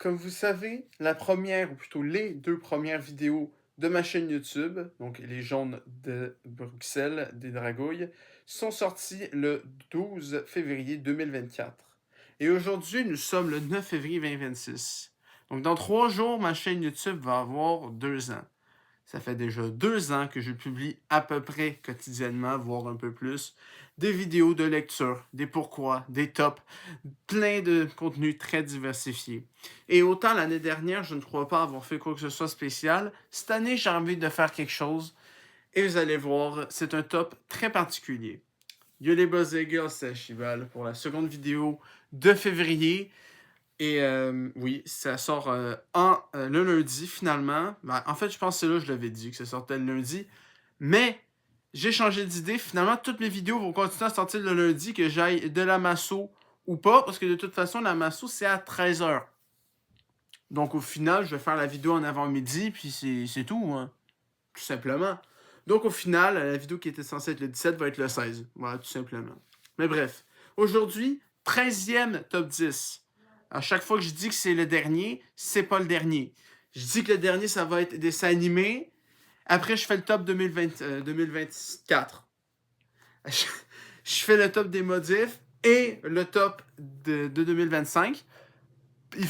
comme vous savez, la première, ou plutôt les 2 premières vidéos de ma chaîne YouTube, donc les jaunes de Bruxelles, des Dragouilles, sont sorties le 12 février 2024. Et aujourd'hui, nous sommes le 9 février 2026. Donc dans 3 jours, ma chaîne YouTube va avoir 2 ans. Ça fait déjà 2 ans que je publie à peu près quotidiennement, voire un peu plus, des vidéos de lecture, des pourquoi, des tops, plein de contenus très diversifiés. Et autant l'année dernière, je ne crois pas avoir fait quoi que ce soit spécial, cette année, j'ai envie de faire quelque chose et vous allez voir, c'est un top très particulier. Yo les Buzz Eagles, c'est Chival pour la seconde vidéo de février. Et oui, ça sort le lundi finalement. Ben, en fait, je pense que c'est là que je l'avais dit que ça sortait le lundi. Mais j'ai changé d'idée. Finalement, toutes mes vidéos vont continuer à sortir le lundi, que j'aille de la Masso ou pas. Parce que de toute façon, la Masso, c'est à 13h. Donc au final, je vais faire la vidéo en avant-midi, puis c'est tout, hein, tout simplement. Donc au final, la vidéo qui était censée être le 17 va être le 16. Voilà, tout simplement. Mais bref, aujourd'hui, 13e top 10. À chaque fois que je dis que c'est le dernier, c'est pas le dernier. Je dis que le dernier, ça va être des dessins animés. Après, je fais le top 2024. Je fais le top des modifs et le top de 2025.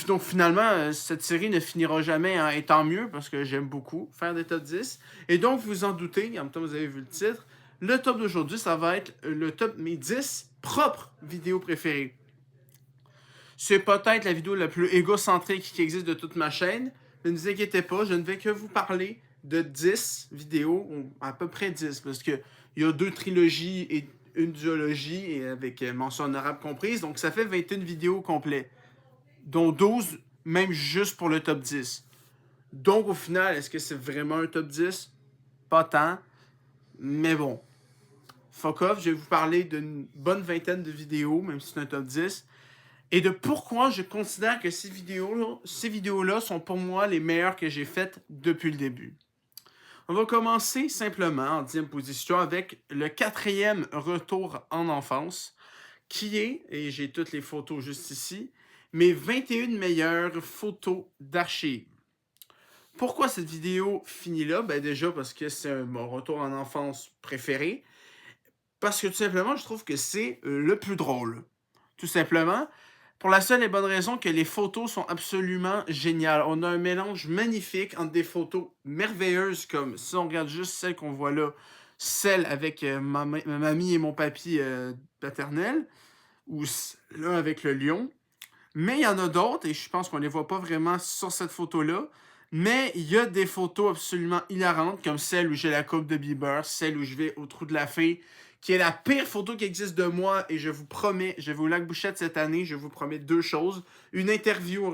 Donc finalement, cette série ne finira jamais, hein, et tant mieux, parce que j'aime beaucoup faire des top 10. Et donc, vous en doutez, en même temps, vous avez vu le titre, le top d'aujourd'hui, ça va être le top de mes 10 propres vidéos préférées. C'est peut-être la vidéo la plus égocentrique qui existe de toute ma chaîne, mais ne vous inquiétez pas, je ne vais que vous parler de 10 vidéos, à peu près 10, parce qu'il y a 2 trilogies et une duologie, et avec mention honorable comprise, donc ça fait 21 vidéos complètes, dont 12 même juste pour le top 10. Donc au final, est-ce que c'est vraiment un top 10? Pas tant, mais bon. Fuck off, je vais vous parler d'une bonne vingtaine de vidéos, même si c'est un top 10, et de pourquoi je considère que ces vidéos-là sont pour moi les meilleures que j'ai faites depuis le début. On va commencer simplement en 10e position avec le 4e retour en enfance, qui est, et j'ai toutes les photos juste ici, mes 21 meilleures photos d'archives. Pourquoi cette vidéo finit là? Ben déjà parce que c'est mon retour en enfance préféré. Parce que tout simplement, je trouve que c'est le plus drôle. Tout simplement. Pour la seule et bonne raison que les photos sont absolument géniales. On a un mélange magnifique entre des photos merveilleuses, comme si on regarde juste celle qu'on voit là, celle avec ma mamie et mon papy paternel, ou l'un avec le lion. Mais il y en a d'autres, et je pense qu'on les voit pas vraiment sur cette photo-là. Mais il y a des photos absolument hilarantes, comme celle où j'ai la coupe de Bieber, celle où je vais au trou de la fée, qui est la pire photo qui existe de moi, et je vous promets, je vais au Lac Bouchette cette année, je vous promets 2 choses. Une interview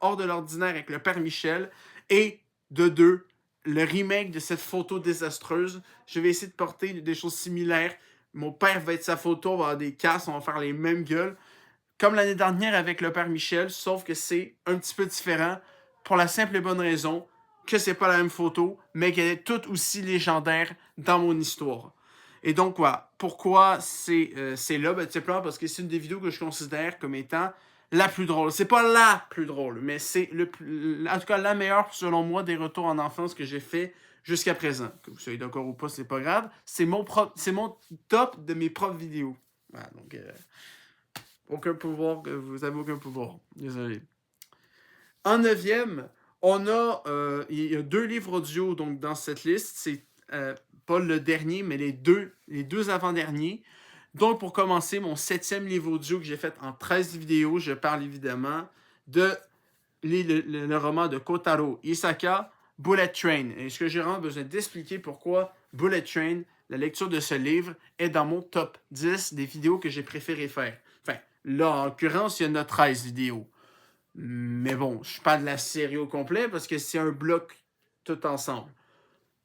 hors de l'ordinaire avec le père Michel, et de 2, le remake de cette photo désastreuse. Je vais essayer de porter des choses similaires. Mon père va être sa photo, on va avoir des casses, on va faire les mêmes gueules comme l'année dernière avec le père Michel, sauf que c'est un petit peu différent pour la simple et bonne raison que c'est pas la même photo, mais qu'elle est tout aussi légendaire dans mon histoire. Et donc, voilà. Pourquoi c'est là? Ben, tout simplement parce que c'est une des vidéos que je considère comme étant la plus drôle. C'est pas la plus drôle, mais c'est en tout cas la meilleure, selon moi, des retours en enfance que j'ai fait jusqu'à présent. Que vous soyez d'accord ou pas, c'est pas grave. C'est mon top de mes propres vidéos. Voilà, donc, aucun pouvoir, vous avez aucun pouvoir. Désolé. En 9e, il y a 2 livres audio donc, dans cette liste. C'est pas le dernier, mais les deux avant-derniers. Donc, pour commencer, mon 7e livre audio que j'ai fait en 13 vidéos, je parle évidemment de le roman de Kotaro Isaka, Bullet Train. Et ce que j'ai vraiment besoin d'expliquer pourquoi Bullet Train, la lecture de ce livre, est dans mon top 10 des vidéos que j'ai préféré faire. Enfin, là, en l'occurrence, il y en a 13 vidéos. Mais bon, je parle de la série au complet parce que c'est un bloc tout ensemble.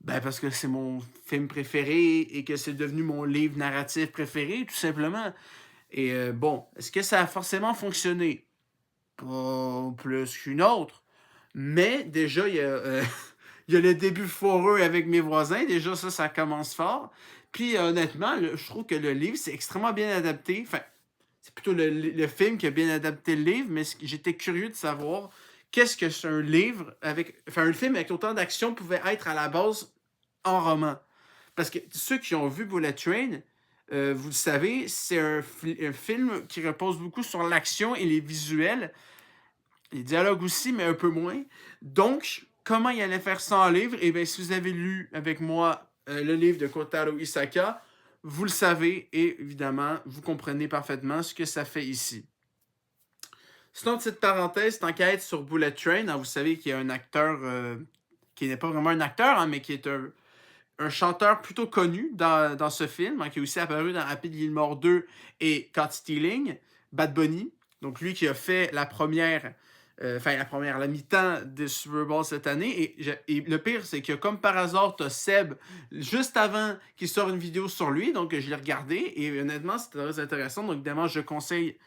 Ben, parce que c'est mon film préféré et que c'est devenu mon livre narratif préféré, tout simplement. Et bon, est-ce que ça a forcément fonctionné? Pas plus qu'une autre. Mais déjà, il y a le début foireux avec mes voisins. Déjà, ça commence fort. Puis honnêtement, je trouve que le livre, c'est extrêmement bien adapté. Enfin, c'est plutôt le film qui a bien adapté le livre, mais j'étais curieux de savoir qu'est-ce que c'est un livre avec... Enfin, un film avec autant d'action pouvait être à la base en roman. Parce que ceux qui ont vu Bullet Train, vous le savez, c'est un film qui repose beaucoup sur l'action et les visuels. Les dialogues aussi, mais un peu moins. Donc, comment il allait faire ça en livre? Eh bien, si vous avez lu avec moi le livre de Kotaro Isaka, vous le savez et évidemment, vous comprenez parfaitement ce que ça fait ici. Sinon, petite parenthèse, t'enquête sur Bullet Train. Hein, vous savez qu'il y a un acteur qui n'est pas vraiment un acteur, hein, mais qui est un chanteur plutôt connu dans ce film, hein, qui est aussi apparu dans Happy Gilmore 2 et Caught Stealing, Bad Bunny. Donc lui qui a fait la mi-temps des Super Bowl cette année. Et le pire, c'est que comme par hasard, t'as Seb juste avant qu'il sorte une vidéo sur lui. Donc je l'ai regardé et honnêtement, c'était très intéressant. Donc évidemment, je conseille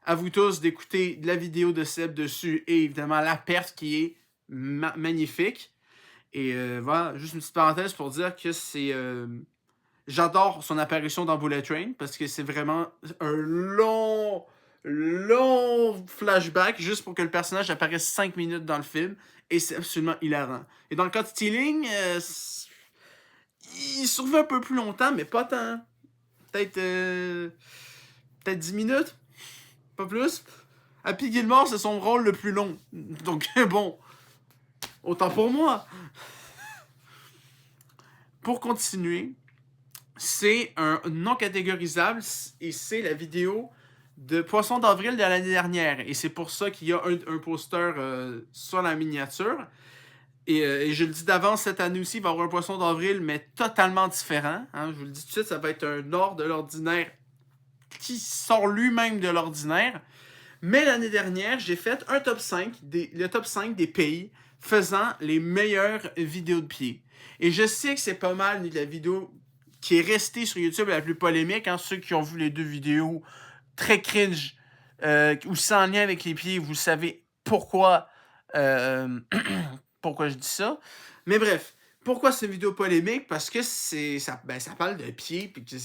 à vous tous d'écouter la vidéo de Seb dessus et évidemment la perte qui est magnifique. Et voilà, juste une petite parenthèse pour dire que c'est... j'adore son apparition dans Bullet Train parce que c'est vraiment un long flashback juste pour que le personnage apparaisse 5 minutes dans le film. Et c'est absolument hilarant. Et dans le cas de Stealing, il survit un peu plus longtemps, mais pas tant. Peut-être 10 minutes, pas plus. Happy Gilmore, c'est son rôle le plus long. Donc bon, autant pour moi. Pour continuer, c'est un non catégorisable et c'est la vidéo de Poisson d'avril de l'année dernière. Et c'est pour ça qu'il y a un poster sur la miniature. Et je le dis d'avance, cette année aussi, il va y avoir un Poisson d'avril, mais totalement différent. Hein. Je vous le dis tout de suite, ça va être un hors de l'ordinaire qui sort lui-même de l'ordinaire. Mais l'année dernière, j'ai fait le top 5 des pays faisant les meilleures vidéos de pied. Et je sais que c'est pas mal la vidéo qui est restée sur YouTube la plus polémique. Hein, ceux qui ont vu les deux vidéos très cringe ou sans lien avec les pieds, vous savez pourquoi, pourquoi je dis ça. Mais bref, pourquoi c'est une vidéo polémique? Parce que ça parle de pieds, puis que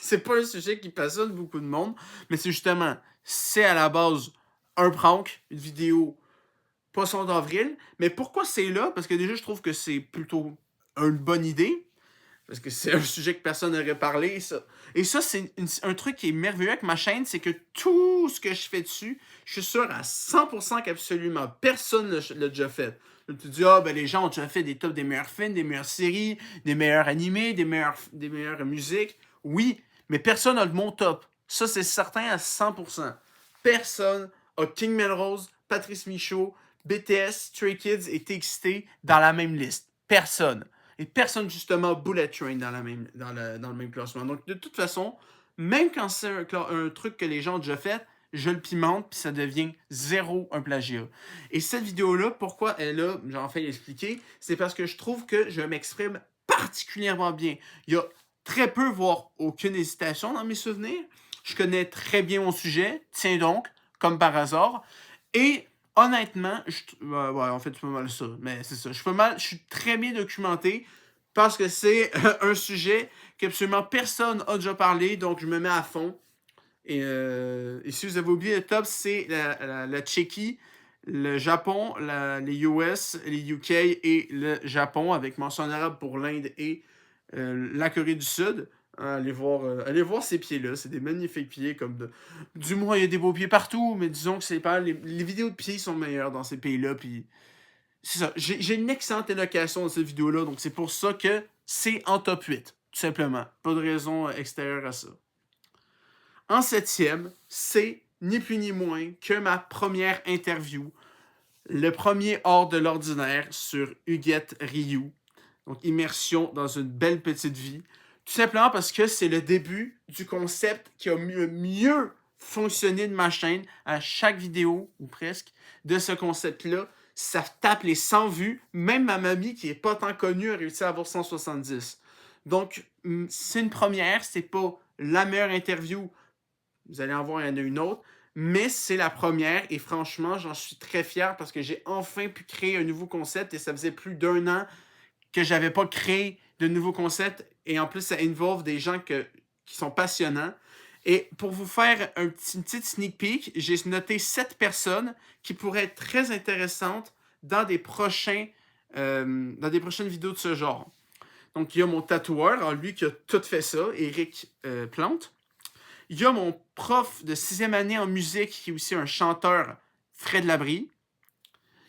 c'est pas un sujet qui passionne beaucoup de monde, mais c'est justement, c'est à la base un prank, une vidéo Poisson d'avril. Mais pourquoi c'est là? Parce que déjà, je trouve que c'est plutôt une bonne idée. Parce que c'est un sujet que personne n'aurait parlé. Et ça, c'est un truc qui est merveilleux avec ma chaîne, c'est que tout ce que je fais dessus, je suis sûr à 100% qu'absolument personne l'a déjà fait. Là, tu dis, les gens ont déjà fait des tops des meilleurs films, des meilleures séries, des meilleurs animés, des meilleures musiques. Oui, mais personne n'a mon top. Ça, c'est certain à 100%. Personne a King Melrose, Patrice Michaud, BTS, Stray Kids et TXT dans la même liste. Personne. Et personne, justement, Bullet Train dans le même classement. Donc, de toute façon, même quand c'est un truc que les gens ont déjà fait, je le pimente, puis ça devient zéro un plagiat. Et cette vidéo-là, pourquoi elle est là, j'en fais l'expliquer, c'est parce que je trouve que je m'exprime particulièrement bien. Il y a très peu, voire aucune hésitation dans mes souvenirs. Je connais très bien mon sujet, tiens donc, comme par hasard. Et honnêtement, en fait, c'est pas mal ça. Mais c'est ça. Je suis très bien documenté parce que c'est un sujet qu'absolument personne n'a déjà parlé, donc je me mets à fond. Et si vous avez oublié, le top, c'est la Tchéquie, le Japon, les US, les UK et le Japon, avec mention honorable pour l'Inde et la Corée du Sud. Allez voir ces pieds-là. C'est des magnifiques pieds. Du moins, il y a des beaux pieds partout, mais disons que c'est pas. Les vidéos de pieds sont meilleures dans ces pays-là. Puis c'est ça. J'ai une excellente élocation dans cette vidéo-là, donc c'est pour ça que c'est en top 8. Tout simplement. Pas de raison extérieure à ça. En 7e, c'est ni plus ni moins que ma première interview. Le premier hors de l'ordinaire sur Huguette Ryu. Donc, immersion dans une belle petite vie. Tout simplement parce que c'est le début du concept qui a mieux fonctionné de ma chaîne à chaque vidéo, ou presque, de ce concept-là. Ça tape les 100 vues. Même ma mamie, qui n'est pas tant connue, a réussi à avoir 170. Donc, c'est une première. C'est pas la meilleure interview. Vous allez en voir, il y en a une autre. Mais c'est la première et franchement, j'en suis très fier parce que j'ai enfin pu créer un nouveau concept et ça faisait plus d'1 an que j'avais pas créé de nouveaux concepts et en plus ça involve des gens qui sont passionnants Et pour vous faire une petite sneak peek, j'ai noté 7 personnes qui pourraient être très intéressantes dans des prochaines vidéos de ce genre. Donc, il y a mon tatoueur, lui qui a tout fait ça, Éric Plante. Il y a mon prof de 6e année en musique, qui est aussi un chanteur, Fred Labrie.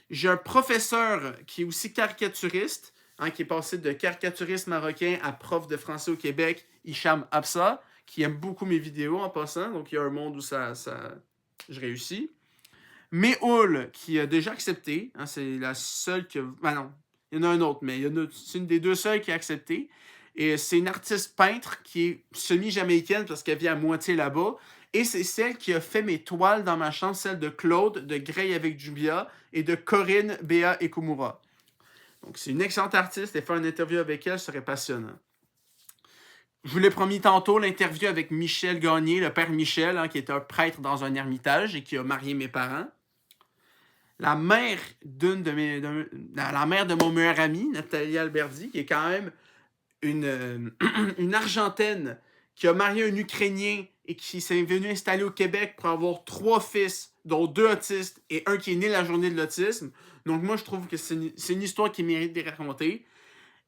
J'ai un professeur qui est aussi caricaturiste, qui est passé de caricaturiste marocain à prof de français au Québec, Hicham Absa, qui aime beaucoup mes vidéos en passant. Donc, il y a un monde où je réussis. Méhoul, qui a déjà accepté. C'est la seule qui a... Ben non, il y en a un autre, mais c'est une des deux seules qui a accepté. Et c'est une artiste peintre qui est semi-jamaïcaine parce qu'elle vit à moitié là-bas. Et c'est celle qui a fait mes toiles dans ma chambre, celle de Claude, de Grey avec Jubia et de Corinne Béa Ekumura. Donc c'est une excellente artiste et faire une interview avec elle serait passionnant. Je vous l'ai promis tantôt, l'interview avec Michel Gagné, le père Michel, qui est un prêtre dans un ermitage et qui a marié mes parents. La mère la mère de mon meilleur ami, Nathalie Alberdi, qui est quand même une Argentine qui a marié un Ukrainien et qui s'est venu installer au Québec pour avoir 3 fils, dont 2 autistes et un qui est né la journée de l'autisme. Donc moi, je trouve que c'est une histoire qui mérite d'être racontée.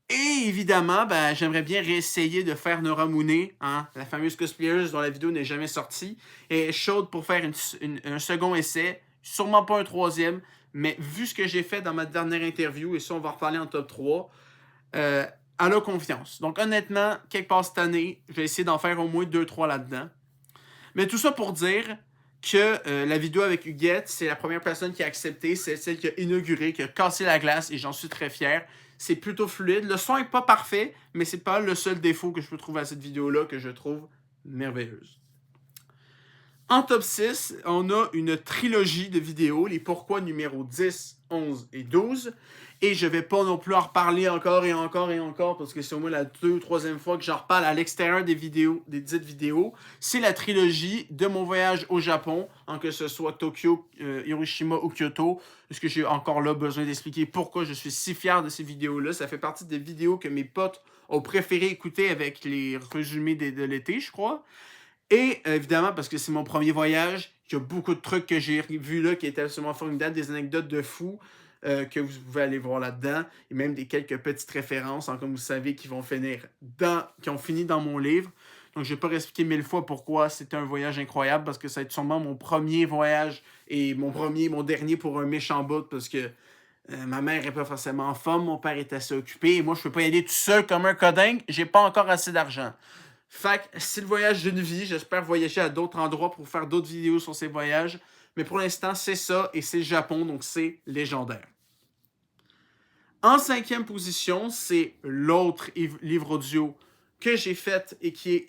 Et évidemment, j'aimerais bien réessayer de faire Nora Mooney, la fameuse cosplayeuse dont la vidéo n'est jamais sortie, et chaude pour faire un second essai, sûrement pas un troisième, mais vu ce que j'ai fait dans ma dernière interview, et ça on va en reparler en top 3, elle a confiance. Donc honnêtement, quelque part cette année, je vais essayer d'en faire au moins 2-3 là-dedans. Mais tout ça pour dire que la vidéo avec Huguette, c'est la première personne qui a accepté, c'est celle qui a inauguré, qui a cassé la glace, et j'en suis très fier. C'est plutôt fluide. Le son n'est pas parfait, mais c'est pas le seul défaut que je peux trouver à cette vidéo-là que je trouve merveilleuse. En top 6, on a une trilogie de vidéos, les pourquoi numéro 10, 11 et 12. Et je vais pas non plus en reparler encore et encore et encore, parce que c'est au moins la 2e ou 3e fois que j'en reparle à l'extérieur des dites vidéos. C'est la trilogie de mon voyage au Japon, que ce soit Tokyo, Hiroshima ou Kyoto. Est-ce que j'ai encore là besoin d'expliquer pourquoi je suis si fier de ces vidéos-là? Ça fait partie des vidéos que mes potes ont préféré écouter avec les résumés de l'été, je crois. Et évidemment, parce que c'est mon premier voyage, il y a beaucoup de trucs que j'ai vus là qui étaient absolument formidables, des anecdotes de fous que vous pouvez aller voir là-dedans, et même quelques petites références, comme vous savez, qui ont fini dans mon livre. Donc, je ne vais pas expliquer 1000 fois pourquoi c'était un voyage incroyable, parce que ça va être sûrement mon premier voyage et mon dernier pour un méchant bout, parce que ma mère n'est pas forcément en forme, mon père est assez occupé, et moi, je ne peux pas y aller tout seul comme un codingue, j'ai pas encore assez d'argent. Fait que c'est le voyage d'une vie. J'espère voyager à d'autres endroits pour faire d'autres vidéos sur ces voyages. Mais pour l'instant, c'est ça et c'est le Japon, donc c'est légendaire. En 5e position, c'est l'autre livre audio que j'ai fait et qui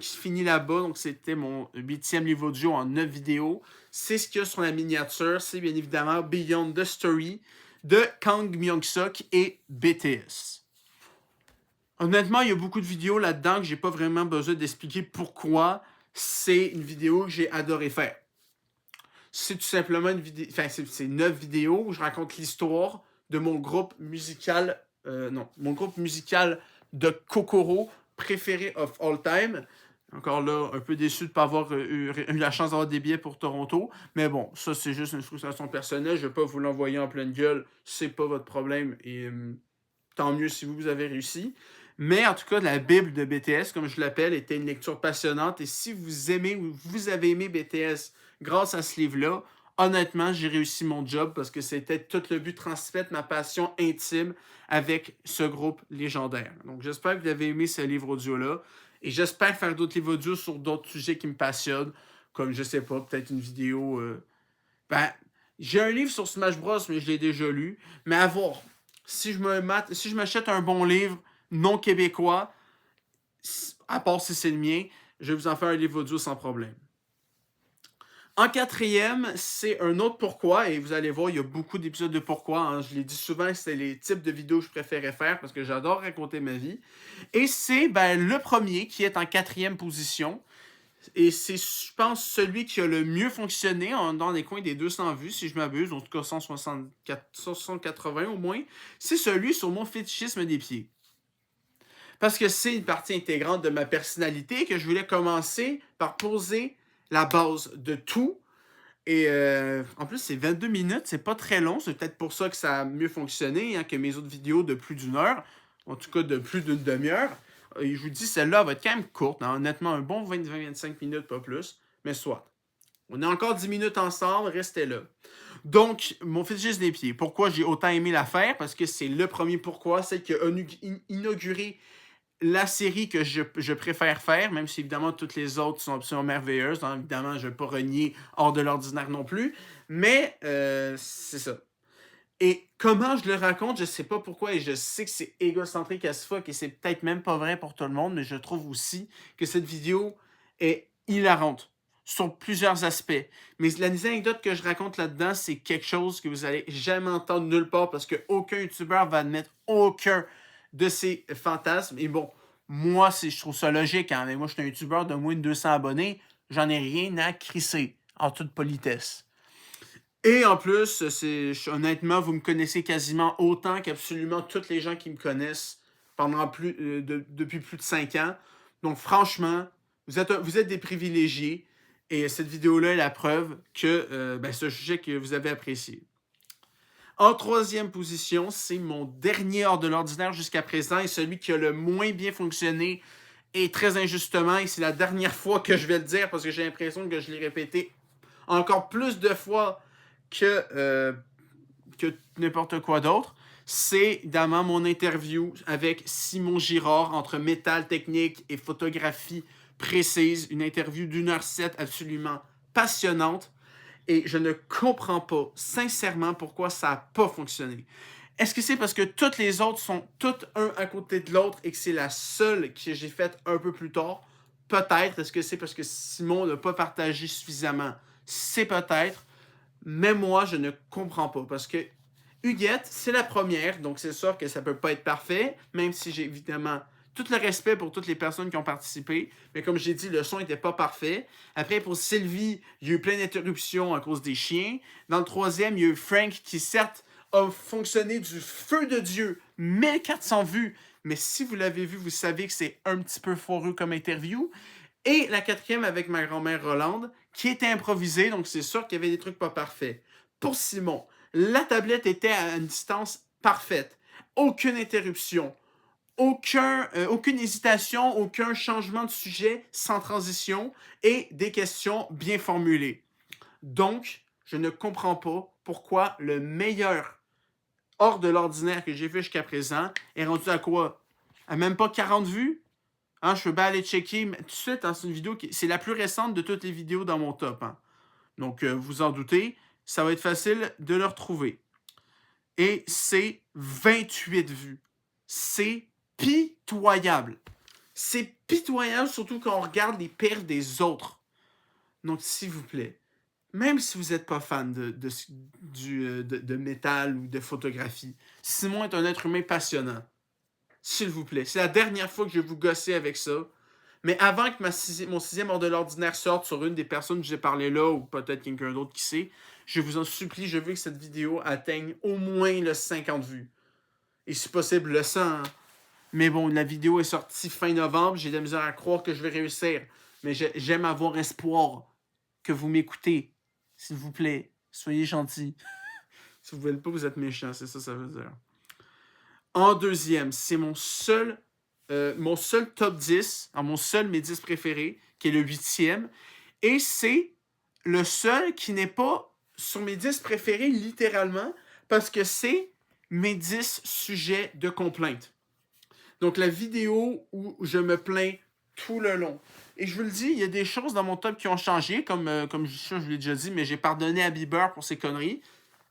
finit là-bas. Donc c'était mon 8e livre audio en 9 vidéos. C'est ce qu'il y a sur la miniature. C'est bien évidemment Beyond the Story de Kang Myung-suk et BTS. Honnêtement, il y a beaucoup de vidéos là-dedans que j'ai pas vraiment besoin d'expliquer pourquoi c'est une vidéo que j'ai adoré faire. C'est tout simplement une vidéo... Enfin, c'est 9 vidéos où je raconte l'histoire de mon groupe musical... mon groupe musical de Kokoro préféré of all time. Encore là, un peu déçu de ne pas avoir eu la chance d'avoir des billets pour Toronto. Mais bon, ça, c'est juste une frustration personnelle. Je ne vais pas vous l'envoyer en pleine gueule. C'est pas votre problème. Et tant mieux si vous avez réussi. Mais en tout cas, la Bible de BTS, comme je l'appelle, était une lecture passionnante. Et si vous aimez ou vous avez aimé BTS grâce à ce livre-là, honnêtement, j'ai réussi mon job parce que c'était tout le but de transmettre ma passion intime avec ce groupe légendaire. Donc, j'espère que vous avez aimé ce livre audio-là. Et j'espère faire d'autres livres audio sur d'autres sujets qui me passionnent. Comme, je sais pas, peut-être une vidéo... j'ai un livre sur Smash Bros, mais je l'ai déjà lu. Mais à voir. Si je m'achète un bon livre non québécois, à part si c'est le mien, je vais vous en faire un livre audio sans problème. En 4e, c'est un autre pourquoi, et vous allez voir, il y a beaucoup d'épisodes de pourquoi. Je l'ai dit souvent, c'est les types de vidéos que je préférais faire parce que j'adore raconter ma vie. Et c'est le premier qui est en 4e position. Et c'est, je pense, celui qui a le mieux fonctionné dans les coins des 200 vues, si je m'abuse, en tout cas 180 au moins. C'est celui sur mon fétichisme des pieds. parce que c'est une partie intégrante de ma personnalité que je voulais commencer par poser la base de tout. Et en plus, c'est 22 minutes, c'est pas très long. C'est peut-être pour ça que ça a mieux fonctionné que mes autres vidéos de plus d'une heure. En tout cas, de plus d'une demi-heure. Et je vous dis, celle-là va être quand même courte. Honnêtement, un bon 20-25 minutes, pas plus. Mais soit. On est encore 10 minutes ensemble, restez là. Donc, mon fétichiste des pieds. Pourquoi j'ai autant aimé la faire? Parce que c'est le premier pourquoi. Celle qui a inauguré la série que je préfère faire, même si évidemment toutes les autres sont absolument merveilleuses. Donc, évidemment, je ne vais pas renier hors de l'ordinaire non plus. Mais c'est ça. Et comment je le raconte, je sais pas pourquoi, et je sais que c'est égocentrique as fuck, et c'est peut-être même pas vrai pour tout le monde, mais je trouve aussi que cette vidéo est hilarante sur plusieurs aspects. Mais les anecdotes que je raconte là-dedans, c'est quelque chose que vous allez jamais entendre nulle part, parce qu'aucun youtubeur va admettre aucun de ses fantasmes. Et bon, moi, je trouve ça logique, hein, mais moi, je suis un youtubeur de moins de 200 abonnés, j'en ai rien à crisser, en toute politesse. Et en plus, honnêtement, vous me connaissez quasiment autant qu'absolument tous les gens qui me connaissent depuis plus de 5 ans. Donc franchement, vous êtes des privilégiés. Et cette vidéo-là est la preuve que c'est un sujet que vous avez apprécié. En troisième position, c'est mon dernier hors de l'ordinaire jusqu'à présent et celui qui a le moins bien fonctionné et très injustement. Et c'est la dernière fois que je vais le dire parce que j'ai l'impression que je l'ai répété encore plus de fois que n'importe quoi d'autre. C'est évidemment mon interview avec Simon Girard entre métal technique et photographie précise. Une interview d'1h07 absolument passionnante. Et je ne comprends pas, sincèrement, pourquoi ça n'a pas fonctionné. Est-ce que c'est parce que toutes les autres sont toutes un à côté de l'autre et que c'est la seule que j'ai faite un peu plus tard? Peut-être. Est-ce que c'est parce que Simon n'a pas partagé suffisamment? C'est peut-être. Mais moi, je ne comprends pas. Parce que Huguette, c'est la première, donc c'est sûr que ça peut pas être parfait, même si j'ai évidemment tout le respect pour toutes les personnes qui ont participé. Mais comme j'ai dit, le son n'était pas parfait. Après, pour Sylvie, il y a eu plein d'interruptions à cause des chiens. Dans le troisième, il y a eu Frank qui, certes, a fonctionné du feu de Dieu. 1400 vues. Mais si vous l'avez vu, vous savez que c'est un petit peu foireux comme interview. Et la quatrième avec ma grand-mère Rolande, qui était improvisée, donc c'est sûr qu'il y avait des trucs pas parfaits. Pour Simon, la tablette était à une distance parfaite. Aucune interruption. Aucune hésitation, aucun changement de sujet sans transition et des questions bien formulées. Donc, je ne comprends pas pourquoi le meilleur hors de l'ordinaire que j'ai fait jusqu'à présent est rendu à quoi? À même pas 40 vues? Hein, je peux bien aller checker tout de suite. C'est une vidéo c'est la plus récente de toutes les vidéos dans mon top. Hein. Donc, vous en doutez, ça va être facile de le retrouver. Et c'est 28 vues. C'est pitoyable. C'est pitoyable, surtout quand on regarde les perfs des autres. Donc, s'il vous plaît, même si vous n'êtes pas fan de métal ou de photographie, Simon est un être humain passionnant. S'il vous plaît. C'est la dernière fois que je vais vous gosser avec ça. Mais avant que mon sixième hors de l'ordinaire sorte sur une des personnes que j'ai parlé là, ou peut-être quelqu'un d'autre qui sait, je vous en supplie, je veux que cette vidéo atteigne au moins le 50 vues. Et si possible, le 100. Hein. Mais bon, la vidéo est sortie fin novembre. J'ai de la misère à croire que je vais réussir. Mais j'aime avoir espoir que vous m'écoutez. S'il vous plaît, soyez gentils. Si vous ne voulez pas, vous êtes méchants. C'est ça que ça veut dire. En deuxième, c'est mon seul top 10, mon seul mes 10 préférés, qui est le 8e. Et c'est le seul qui n'est pas sur mes 10 préférés, littéralement, parce que c'est mes 10 sujets de complainte. Donc, la vidéo où je me plains tout le long. Et je vous le dis, il y a des choses dans mon top qui ont changé, comme je vous l'ai déjà dit, mais j'ai pardonné à Bieber pour ses conneries.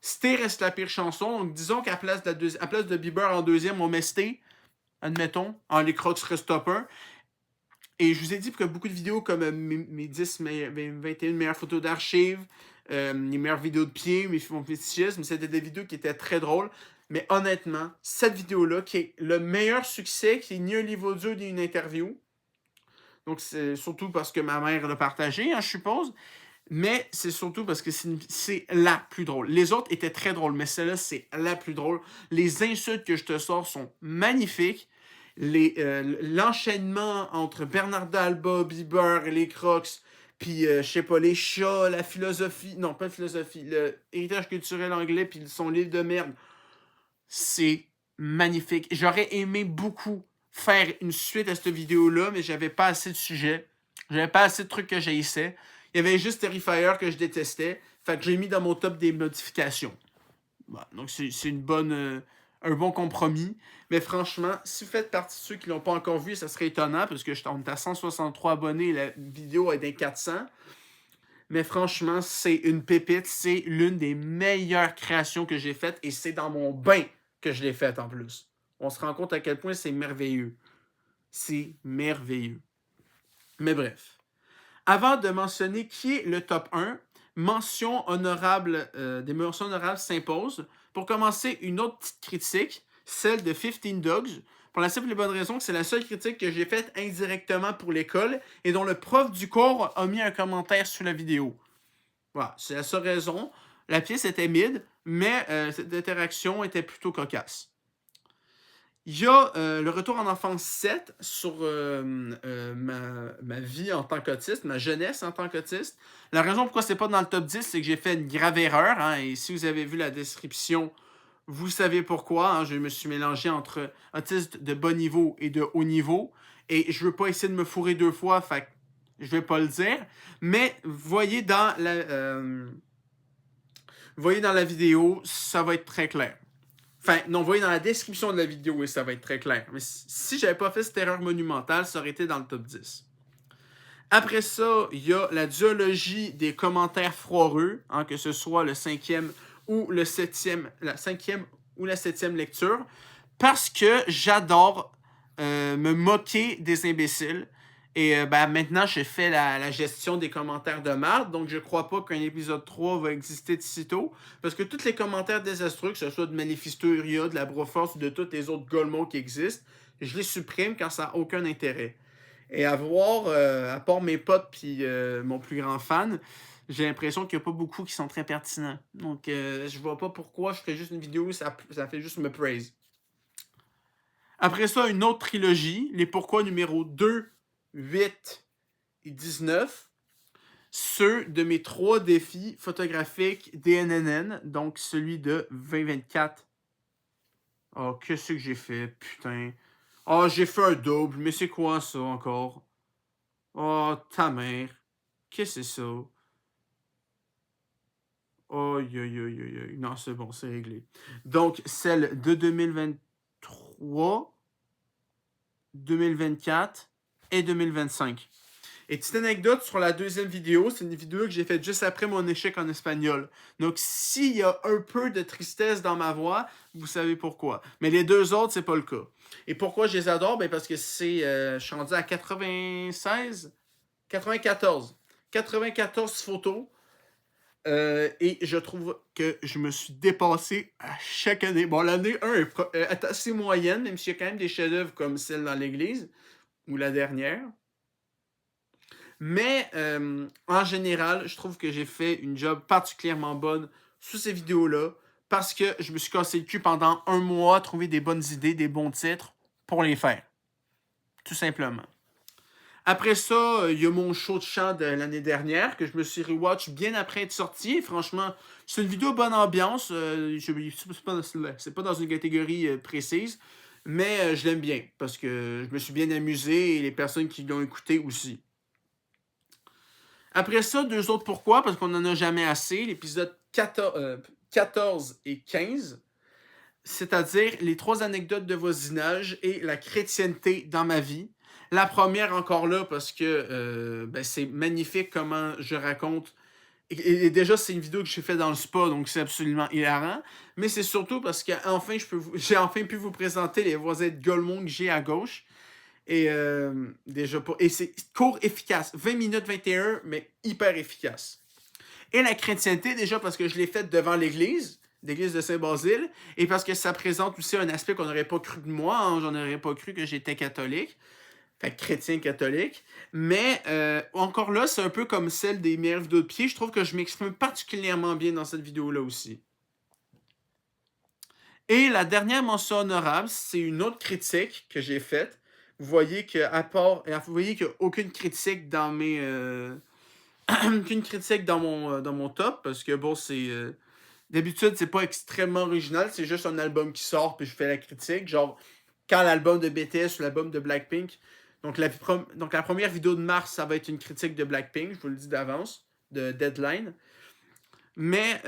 Stay reste la pire chanson. Donc, disons qu'à place de Bieber en deuxième, on met Stay, admettons, en les Crocs Restopper. Et je vous ai dit que beaucoup de vidéos comme mes 10, 21 meilleures photos d'archives, les meilleures vidéos de pied, mon fétichisme, c'était des vidéos qui étaient très drôles. Mais honnêtement, cette vidéo-là, qui est le meilleur succès, qui est ni un livre audio ni une interview. Donc, c'est surtout parce que ma mère l'a partagé, hein, je suppose. Mais c'est surtout parce que c'est la plus drôle. Les autres étaient très drôles, mais celle-là, c'est la plus drôle. Les insultes que je te sors sont magnifiques. l'enchaînement entre Bernarda Alba, Bieber et les Crocs, puis, je sais pas, les chats, la philosophie, non, pas la philosophie, le héritage culturel anglais, puis son livre de merde, c'est magnifique. J'aurais aimé beaucoup faire une suite à cette vidéo-là, mais j'avais pas assez de sujets. J'avais pas assez de trucs que j'haïssais. Il y avait juste Terrifier que je détestais. Fait que j'ai mis dans mon top des modifications. Bon, donc c'est un bon compromis. Mais franchement, si vous faites partie de ceux qui l'ont pas encore vu, ça serait étonnant parce que on est à 163 abonnés et la vidéo est d'un 400. Mais franchement, c'est une pépite. C'est l'une des meilleures créations que j'ai faites et c'est dans mon bain que je l'ai faite en plus. On se rend compte à quel point c'est merveilleux. C'est merveilleux. Mais bref. Avant de mentionner qui est le top 1, des mentions honorables s'imposent. Pour commencer, une autre petite critique, celle de 15 Dogs, pour la simple et bonne raison que c'est la seule critique que j'ai faite indirectement pour l'école et dont le prof du cours a mis un commentaire sous la vidéo. Voilà, c'est la seule raison. La pièce était mid, mais cette interaction était plutôt cocasse. Il y a le retour en enfance 7 sur ma vie en tant qu'autiste, ma jeunesse en tant qu'autiste. La raison pourquoi c'est pas dans le top 10, c'est que j'ai fait une grave erreur. Hein, et si vous avez vu la description, vous savez pourquoi. Hein, je me suis mélangé entre autiste de bas niveau et de haut niveau. Et je veux pas essayer de me fourrer deux fois, fait que je vais pas le dire. Mais voyez dans la vidéo, ça va être très clair. Enfin, non, vous voyez dans la description de la vidéo et ça va être très clair. Mais si j'avais pas fait cette erreur monumentale, ça aurait été dans le top 10. Après ça, il y a la duologie des commentaires froireux, hein, que ce soit le 5e ou la 5e ou la 7e lecture, parce que j'adore me moquer des imbéciles. Et maintenant, j'ai fait la gestion des commentaires de marde, donc je crois pas qu'un épisode 3 va exister de sitôt, parce que tous les commentaires désastreux, que ce soit de Manifesturia, de la Broforce ou de tous les autres golemons qui existent, je les supprime quand ça n'a aucun intérêt. Et à voir, à part mes potes puis mon plus grand fan, j'ai l'impression qu'il n'y a pas beaucoup qui sont très pertinents. Donc, je vois pas pourquoi je ferais juste une vidéo où ça fait juste me praise. Après ça, une autre trilogie, les pourquoi numéro 2, 8 et 19, ceux de mes 3 défis photographiques DNNN, donc celui de 2024. Oh, qu'est-ce que j'ai fait, putain. Oh, j'ai fait un double, mais c'est quoi ça encore? Oh, ta mère. Qu'est-ce que c'est ça? Oh, non, c'est bon, c'est réglé. Donc, celle de 2023, 2024 et 2025. Et petite anecdote sur la deuxième vidéo, c'est une vidéo que j'ai faite juste après mon échec en espagnol. Donc, s'il y a un peu de tristesse dans ma voix, vous savez pourquoi. Mais les deux autres, c'est pas le cas. Et pourquoi je les adore? Ben parce que je suis rendu à 94 photos. Et je trouve que je me suis dépassé à chaque année. Bon, l'année 1 est assez moyenne, même s'il y a quand même des chefs-d'œuvre comme celle dans l'église, ou la dernière. Mais en général, je trouve que j'ai fait une job particulièrement bonne sur ces vidéos-là parce que je me suis cassé le cul pendant un mois à trouver des bonnes idées, des bons titres pour les faire. Tout simplement. Après ça, il y a mon show de chant de l'année dernière que je me suis rewatch bien après être sorti. Et franchement, c'est une vidéo bonne ambiance. C'est pas dans une catégorie précise, mais je l'aime bien parce que je me suis bien amusé et les personnes qui l'ont écouté aussi. Après ça, deux autres pourquoi, parce qu'on n'en a jamais assez. L'épisode 14 et 15, c'est-à-dire les 3 anecdotes de voisinage et la chrétienté dans ma vie. La première encore là, parce que c'est magnifique comment je raconte. Et déjà, c'est une vidéo que j'ai faite dans le spa, donc c'est absolument hilarant. Mais c'est surtout parce que j'ai enfin pu vous présenter les voisins de Golemont que j'ai à gauche. Et c'est court, efficace. 20 minutes 21, mais hyper efficace. Et la chrétienté, déjà parce que je l'ai faite devant l'église de Saint-Basile, et parce que ça présente aussi un aspect qu'on n'aurait pas cru de moi. Hein, j'en aurais pas cru que j'étais catholique. Fait chrétien catholique. Mais encore là, c'est un peu comme celle des meilleures vidéos de pied. Je trouve que je m'exprime particulièrement bien dans cette vidéo-là aussi. Et la dernière mention honorable, c'est une autre critique que j'ai faite. Vous voyez vous voyez qu'il n'y a aucune critique dans mes, aucune critique dans mon top, parce que bon, d'habitude, c'est pas extrêmement original, c'est juste un album qui sort, puis je fais la critique. Genre, quand l'album de BTS ou l'album de Blackpink. Donc donc la première vidéo de mars, ça va être une critique de Blackpink, je vous le dis d'avance, de Deadline. Mais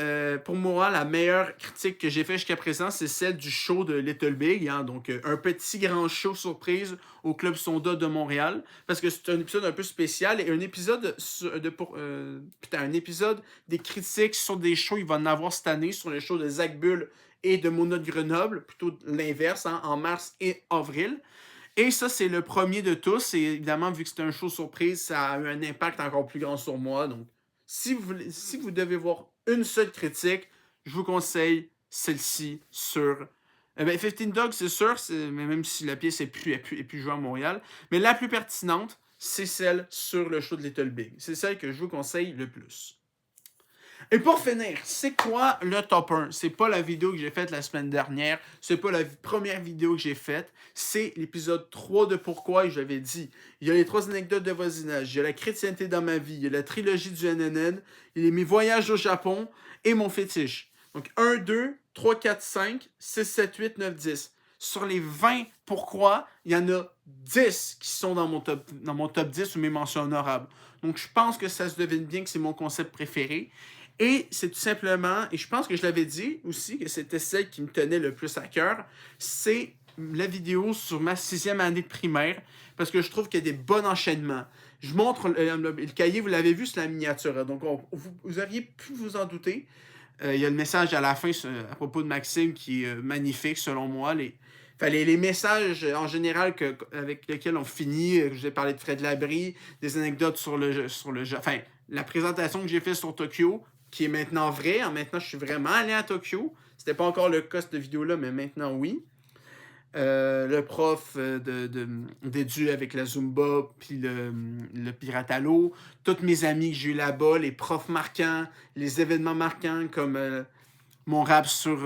pour moi, la meilleure critique que j'ai faite jusqu'à présent, c'est celle du show de Little Big. Hein, donc, un petit grand show surprise au Club Sonda de Montréal. Parce que c'est un épisode un peu spécial et un épisode un épisode des critiques sur des shows, il va en avoir cette année sur les shows de Zach Bull et de Mona de Grenoble. Plutôt l'inverse, hein, en mars et avril. Et ça, c'est le premier de tous. Et évidemment, vu que c'est un show surprise, ça a eu un impact encore plus grand sur moi. Donc, si vous devez voir une seule critique, je vous conseille celle-ci sur. 15 Dogs, c'est sûr, mais même si la pièce est plus jouée à Montréal. Mais la plus pertinente, c'est celle sur le show de Little Big. C'est celle que je vous conseille le plus. Et pour finir, c'est quoi le top 1? C'est pas la vidéo que j'ai faite la semaine dernière, c'est pas la première vidéo que j'ai faite, c'est l'épisode 3 de Pourquoi, et je l'avais dit. Il y a les 3 anecdotes de voisinage, il y a la chrétienté dans ma vie, il y a la trilogie du NNN, il y a mes voyages au Japon et mon fétiche. Donc 1, 2, 3, 4, 5, 6, 7, 8, 9, 10. Sur les 20 pourquoi, il y en a 10 qui sont dans mon top 10 ou mes mentions honorables. Donc je pense que ça se devine bien que c'est mon concept préféré. Et c'est tout simplement, et je pense que je l'avais dit aussi, que c'était celle qui me tenait le plus à cœur, c'est la vidéo sur ma 6e année de primaire, parce que je trouve qu'il y a des bons enchaînements. Je montre le cahier, vous l'avez vu, c'est la miniature. Donc, vous auriez pu vous en douter. Il y a le message à la fin à propos de Maxime qui est magnifique, selon moi. Les messages en général avec lesquels on finit, je vous ai parlé de Fred Labrie, des anecdotes sur enfin, la présentation que j'ai faite sur Tokyo, qui est maintenant vrai. Maintenant, je suis vraiment allé à Tokyo. C'était pas encore le cas, cette vidéo-là, mais maintenant, oui. Le prof d'édu avec la Zumba, puis le pirate à l'eau. Tous mes amis que j'ai eu là-bas, les profs marquants, les événements marquants, comme mon rap sur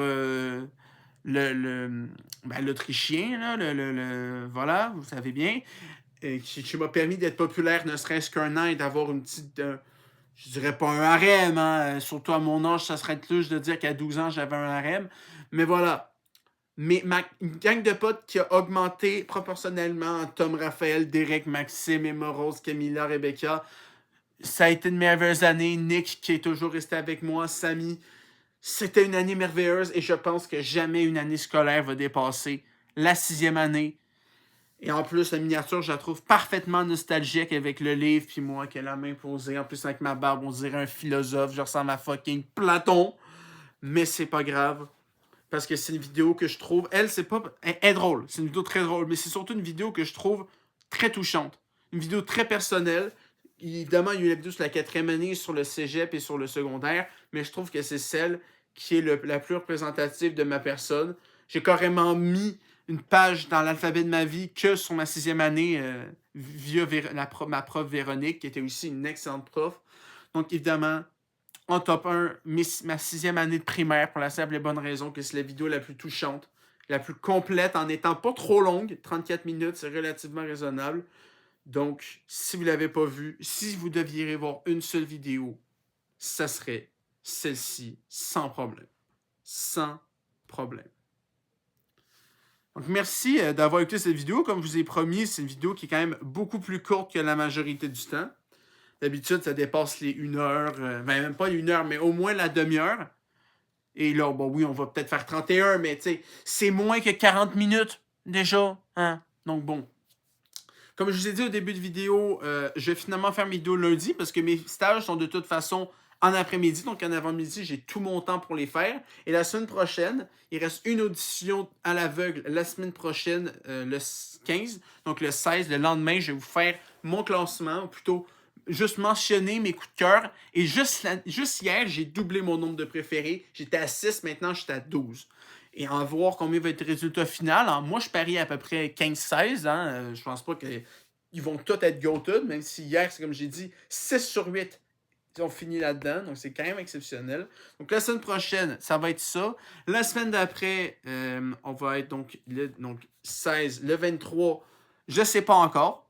l'Autrichien, là, voilà, vous savez bien, qui m'a permis d'être populaire ne serait-ce qu'un an et d'avoir une petite... je dirais pas un harem, hein. Surtout à mon âge, ça serait louche de dire qu'à 12 ans, j'avais un harem. Mais voilà. Mais une gang de potes qui a augmenté proportionnellement. Tom, Raphaël, Derek, Maxime, Emma Rose, Camilla, Rebecca. Ça a été une merveilleuse année. Nick, qui est toujours resté avec moi. Samy. C'était une année merveilleuse et je pense que jamais une année scolaire va dépasser la 6e année. Et en plus, la miniature, je la trouve parfaitement nostalgique avec le livre, puis moi qui ai la main posée. En plus, avec ma barbe, on dirait un philosophe. Je ressemble à fucking Platon. Mais c'est pas grave. Parce que c'est une vidéo que je trouve... Elle, c'est pas... Elle est drôle. C'est une vidéo très drôle. Mais c'est surtout une vidéo que je trouve très touchante. Une vidéo très personnelle. Évidemment, il y a eu la vidéo sur la 4e année, sur le cégep et sur le secondaire. Mais je trouve que c'est celle qui est la plus représentative de ma personne. J'ai carrément mis une page dans l'alphabet de ma vie que sur ma 6e année via ma prof Véronique, qui était aussi une excellente prof. Donc, évidemment, en top 1, ma 6e année de primaire, pour la simple et bonne raison que c'est la vidéo la plus touchante, la plus complète, en étant pas trop longue. 34 minutes, c'est relativement raisonnable. Donc, si vous ne l'avez pas vue, si vous deviez voir une seule vidéo, ça serait celle-ci, sans problème. Sans problème. Donc, merci d'avoir écouté cette vidéo. Comme je vous ai promis, c'est une vidéo qui est quand même beaucoup plus courte que la majorité du temps. D'habitude, ça dépasse les 1 heure, même pas les 1 heure, mais au moins la demi-heure. Et là, bon, oui, on va peut-être faire 31, mais tu sais, c'est moins que 40 minutes déjà. Hein? Donc, bon. Comme je vous ai dit au début de vidéo, je vais finalement faire mes vidéos lundi parce que mes stages sont de toute façon en après-midi. Donc, en avant-midi, j'ai tout mon temps pour les faire. Et la semaine prochaine, il reste une audition à l'aveugle la semaine prochaine, le 15. Donc, le 16, le lendemain, je vais vous faire mon classement, ou plutôt juste mentionner mes coups de cœur. Et juste hier, j'ai doublé mon nombre de préférés. J'étais à 6, maintenant, j'étais à 12. Et en voir combien va être le résultat final. Alors, moi, je parie à peu près 15-16. Hein. Je pense pas qu'ils vont tous être goated, même si hier, c'est comme j'ai dit, 6 sur 8. ont fini là-dedans. Donc, c'est quand même exceptionnel. Donc, la semaine prochaine, ça va être ça. La semaine d'après, on va être donc 16, le 23, je ne sais pas encore.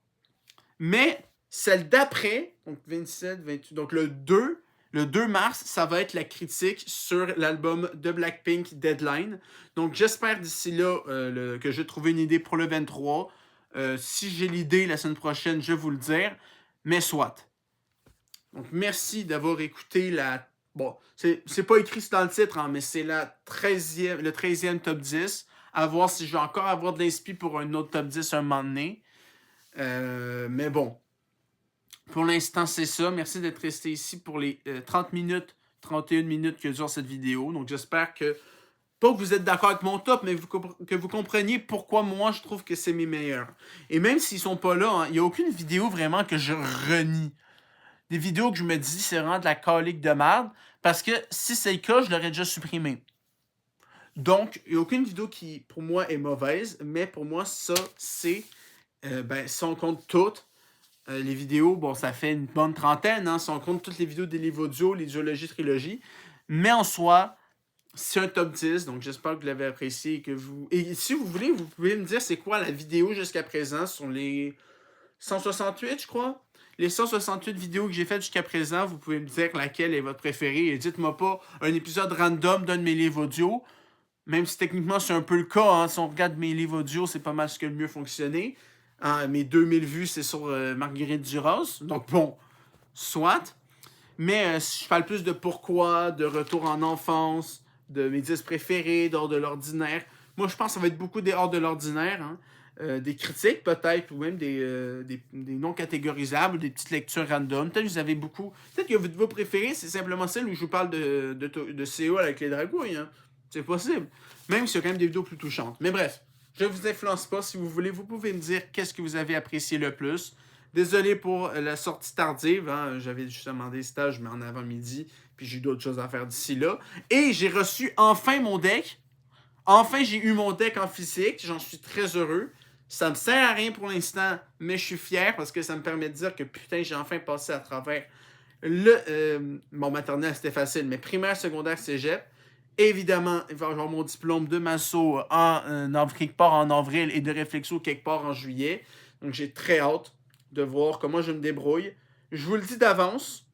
Mais celle d'après, donc 27, 28, donc le 2 mars, ça va être la critique sur l'album de Blackpink, Deadline. Donc j'espère d'ici là que je vais trouver une idée pour le 23. Si j'ai l'idée la semaine prochaine, je vais vous le dire. Mais soit. Donc merci d'avoir écouté la... Bon, c'est pas écrit dans le titre, hein, mais c'est le 13e top 10. À voir si je vais encore avoir de l'inspi pour un autre top 10 un moment donné. Mais bon, pour l'instant, c'est ça. Merci d'être resté ici pour les 30 minutes, 31 minutes que dure cette vidéo. Donc, j'espère que, pas que vous êtes d'accord avec mon top, mais que vous compreniez pourquoi moi, je trouve que c'est mes meilleurs. Et même s'ils sont pas là, hein, il n'y a aucune vidéo vraiment que je renie. Des vidéos que je me dis, c'est vraiment de la calique de merde. Parce que si c'est le cas, je l'aurais déjà supprimé. Donc, il n'y a aucune vidéo qui, pour moi, est mauvaise. Mais pour moi, ça, c'est... si on compte toutes, les vidéos, bon, ça fait une bonne trentaine, hein, si on compte toutes les vidéos des livres audio, les duologies, trilogies. Mais en soi, c'est un top 10, donc j'espère que vous l'avez apprécié et que vous... Et si vous voulez, vous pouvez me dire c'est quoi la vidéo jusqu'à présent sur les 168, je crois. Les 168 vidéos que j'ai faites jusqu'à présent, vous pouvez me dire laquelle est votre préférée. Et dites-moi pas un épisode random d'un de mes livres audio. Même si techniquement c'est un peu le cas, hein, si on regarde mes livres audio, c'est pas mal ce qui a le mieux fonctionné. Hein, mes 2000 vues, c'est sur Marguerite Duras. Donc bon, soit. Mais si je parle plus de pourquoi, de retour en enfance, de mes 10 préférés, d'hors de l'ordinaire. Moi, je pense que ça va être beaucoup des hors de l'ordinaire. Hein. Des critiques peut-être, ou même des non catégorisables, des petites lectures random. Peut-être que vous avez beaucoup... Peut-être que vos préférés, c'est simplement celle où je vous parle de CO avec les dragouilles. Hein. C'est possible. Même s'il y a quand même des vidéos plus touchantes. Mais bref, je ne vous influence pas. Si vous voulez, vous pouvez me dire qu'est-ce que vous avez apprécié le plus. Désolé pour la sortie tardive. Hein. J'avais justement des stages, mais en avant-midi. Puis j'ai eu d'autres choses à faire d'ici là. Et j'ai reçu enfin mon deck. Enfin, j'ai eu mon deck en physique. J'en suis très heureux. Ça me sert à rien pour l'instant, mais je suis fier parce que ça me permet de dire que putain, j'ai enfin passé à travers mon maternelle, c'était facile, mais primaire, secondaire, cégep. Évidemment, il va y avoir mon diplôme de masso quelque part en avril et de réflexo quelque part en juillet. Donc, j'ai très hâte de voir comment je me débrouille. Je vous le dis d'avance,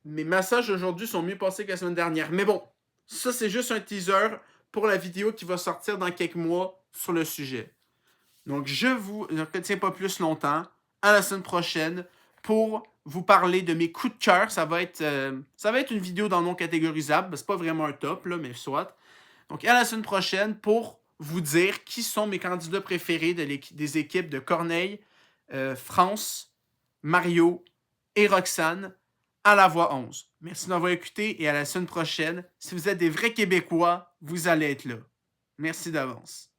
mes massages aujourd'hui sont mieux passés que la semaine dernière. Mais bon, ça, c'est juste un teaser pour la vidéo qui va sortir dans quelques mois sur le sujet. Donc, je vous retiens pas plus longtemps. À la semaine prochaine pour vous parler de mes coups de cœur. Ça va être une vidéo dans non catégorisable. C'est pas vraiment un top, là, mais soit. Donc, à la semaine prochaine pour vous dire qui sont mes candidats préférés des équipes de Corneille, France, Mario et Roxane à la voix 11. Merci d'avoir écouté et à la semaine prochaine. Si vous êtes des vrais Québécois, vous allez être là. Merci d'avance.